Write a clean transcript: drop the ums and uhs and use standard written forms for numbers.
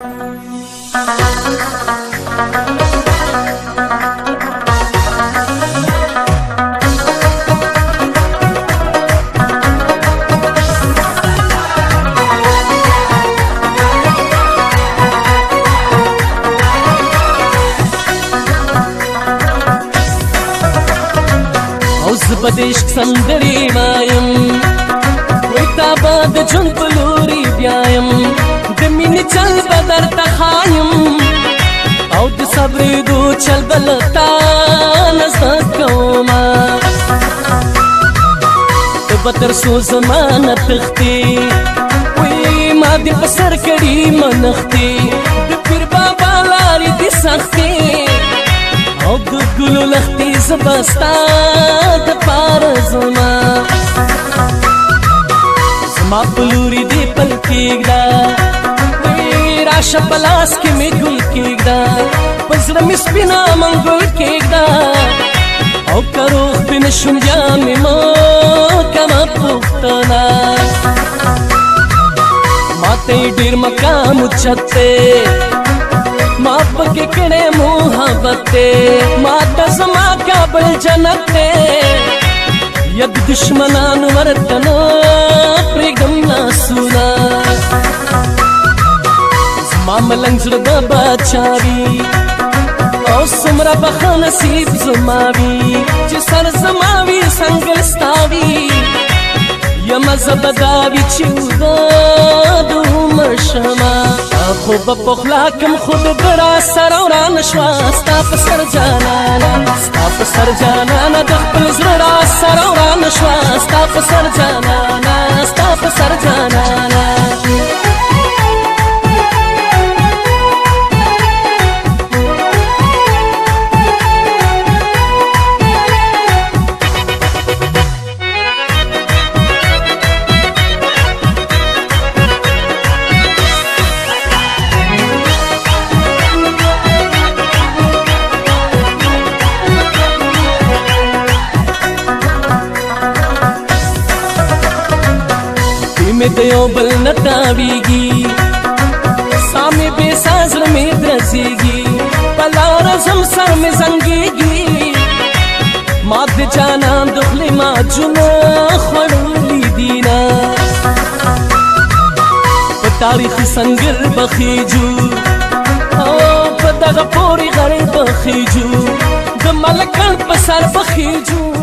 زبد عشق سندري وایم ویتا باد جون پلوري بیایم د مینې چل بدر تخایم او د صبر دو چل بلتا نزد کوما د بدر سو زمانه تختی وی ما د پسر کړي منختی د پیر بابا لاري دي سختي او د ګلو لختي زبستا د پار زما زما پلوري دی پل کېږدا وی راشه پلاس کې مې ګل کېږدا پزړه مې سپینا منګل کېږدا او کروخ پې نشم بیا مې مه کمه پوښتنه ماته یې ډېر مقام اوچت دی ما پکې کړې محبت دی ما ته زما کابل جنت دی ید دشمنان ورته نه پرېږدم لاسونه زما ملنګ زړه د باچا وي او څومره به ښه نصیب زما وي چې سر زما وي څنګه ستا وي یمه زه به دا وي چې وداد عمر شمه خو به پخلا کم خود برا سر وران شوا ستا په سر جانانا ستا په سر جانانا د خپل زړه را سر وران شوا ستا په سر جانانا ستا په سر جانانا میں دیو بل نتاویگی سامي بے سازر میں درزیگی پلا رزم سر میں زنگیگی ماد جانان دخلی ما جنا خوڑولی دینا پا تاریخ سنگر بخیجو پا دغا پوری غر بخیجو د ملکن پا سر بخیجو